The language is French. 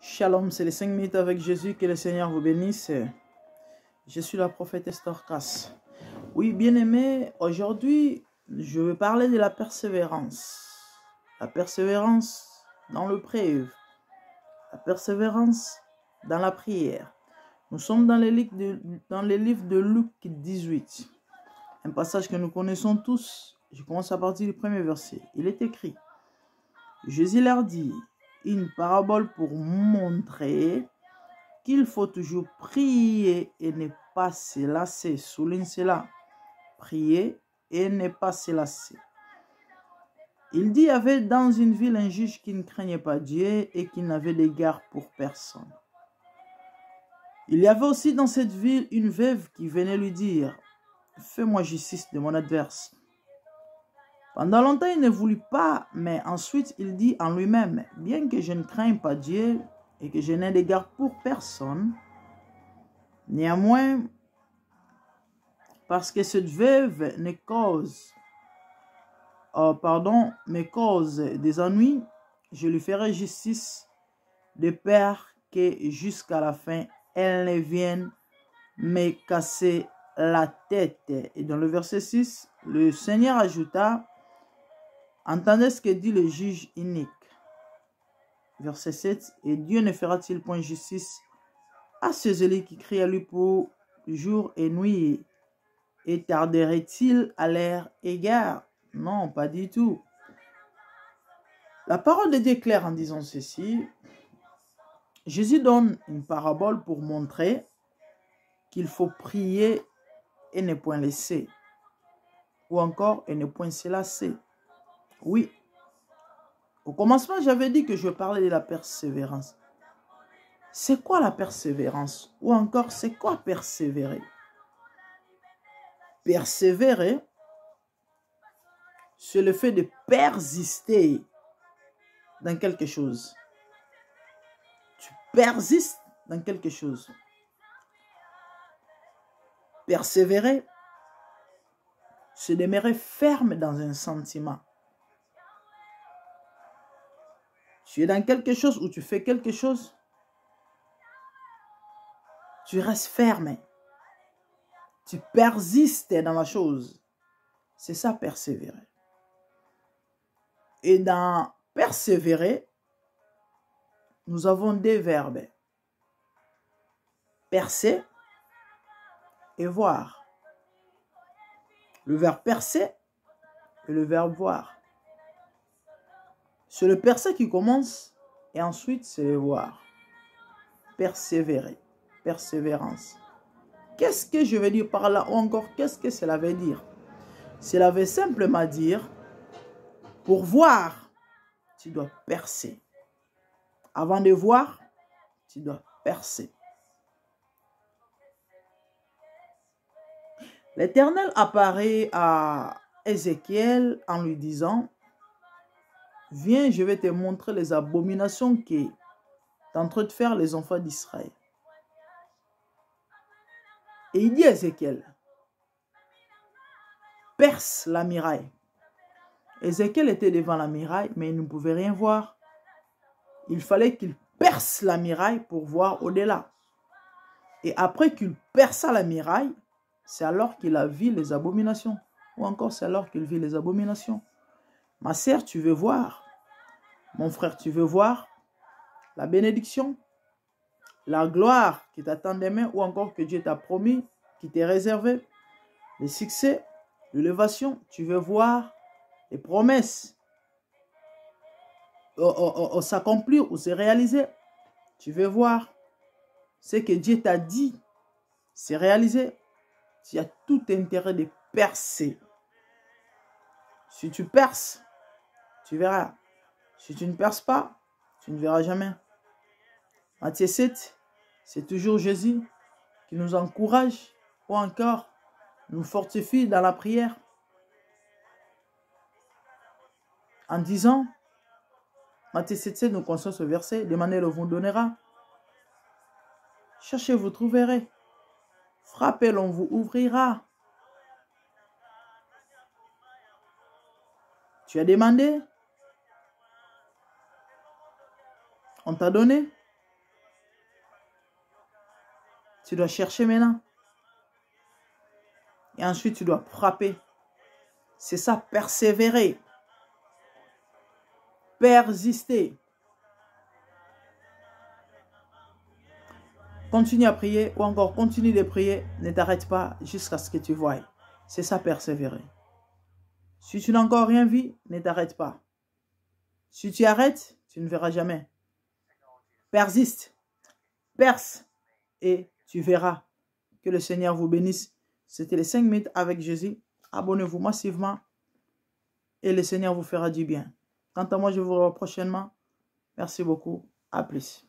Shalom, c'est les 5 minutes avec Jésus, que le Seigneur vous bénisse. Je suis la prophétesse Dorcas. Oui, bien-aimé, aujourd'hui, je vais parler de la persévérance. La persévérance dans le prêve. La persévérance dans la prière. Nous sommes dans les livres de Luc 18. Un passage que nous connaissons tous. Je commence à partir du premier verset. Il est écrit: Jésus leur dit une parabole pour montrer qu'il faut toujours prier et ne pas se lasser. Souligne cela. Prier et ne pas se lasser. Il dit: il y avait dans une ville un juge qui ne craignait pas Dieu et qui n'avait d'égard pour personne. Il y avait aussi dans cette ville une veuve qui venait lui dire: fais-moi justice de mon adverse. Pendant longtemps, il ne voulut pas, mais ensuite il dit en lui-même: bien que je ne craigne pas Dieu et que je n'ai d'égard pour personne, néanmoins, parce que cette veuve me cause des ennuis, je lui ferai justice de peur que jusqu'à la fin, elle ne vienne me casser la tête. Et dans le verset 6, le Seigneur ajouta: entendez ce que dit le juge inique. Verset 7, et Dieu ne fera-t-il point justice à ceux qui crient à lui pour jour et nuit, et tarderait-il à leur égard? Non, pas du tout. La parole de Dieu est claire en disant ceci. Jésus donne une parabole pour montrer qu'il faut prier et ne point laisser, ou encore et ne point se lasser. Oui, au commencement, j'avais dit que je parlais de la persévérance. C'est quoi la persévérance? Ou encore, c'est quoi persévérer? Persévérer, c'est le fait de persister dans quelque chose. Tu persistes dans quelque chose. Persévérer, c'est demeurer ferme dans un sentiment. Tu es dans quelque chose ou tu fais quelque chose, tu restes ferme. Tu persistes dans la chose. C'est ça, persévérer. Et dans persévérer, nous avons deux verbes. Percer et voir. Le verbe percer et le verbe voir. C'est le percer qui commence et ensuite c'est le voir. Persévérer. Persévérance. Qu'est-ce que je veux dire par là? Ou encore, qu'est-ce que cela veut dire? Cela veut simplement dire, pour voir, tu dois percer. Avant de voir, tu dois percer. L'Éternel apparaît à Ézéchiel en lui disant: viens, je vais te montrer les abominations qui sont en train de faire les enfants d'Israël. Et il dit à Ézéchiel: perce la muraille. Ézéchiel était devant la muraille, mais il ne pouvait rien voir. Il fallait qu'il perce la muraille pour voir au-delà. Et après qu'il perça la muraille, c'est alors qu'il a vu les abominations. Ou encore, c'est alors qu'il vit les abominations. Ma sœur, tu veux voir? Mon frère, tu veux voir la bénédiction, la gloire qui t'attend demain, ou encore que Dieu t'a promis, qui t'est réservé, le succès, l'élévation? Tu veux voir les promesses s'accomplir ou se réaliser? Tu veux voir ce que Dieu t'a dit, c'est réalisé? Tu as tout intérêt de percer. Si tu perces, tu verras. Si tu ne perces pas, tu ne verras jamais. Matthieu 7, c'est toujours Jésus qui nous encourage ou encore nous fortifie dans la prière en disant, Matthieu 7, nous connaissons ce verset: demandez, on vous donnera. Cherchez, vous trouverez. Frappez, l'on vous ouvrira. Tu as demandé, on t'a donné. Tu dois chercher maintenant. Et ensuite, tu dois frapper. C'est ça, persévérer. Persister. Continue à prier ou encore continue de prier. Ne t'arrête pas jusqu'à ce que tu voies. C'est ça, persévérer. Si tu n'as encore rien vu, ne t'arrête pas. Si tu arrêtes, tu ne verras jamais. Persiste. Perce. Et tu verras. Que le Seigneur vous bénisse. C'était les 5 minutes avec Jésus. Abonnez-vous massivement. Et le Seigneur vous fera du bien. Quant à moi, je vous revois prochainement. Merci beaucoup. À plus.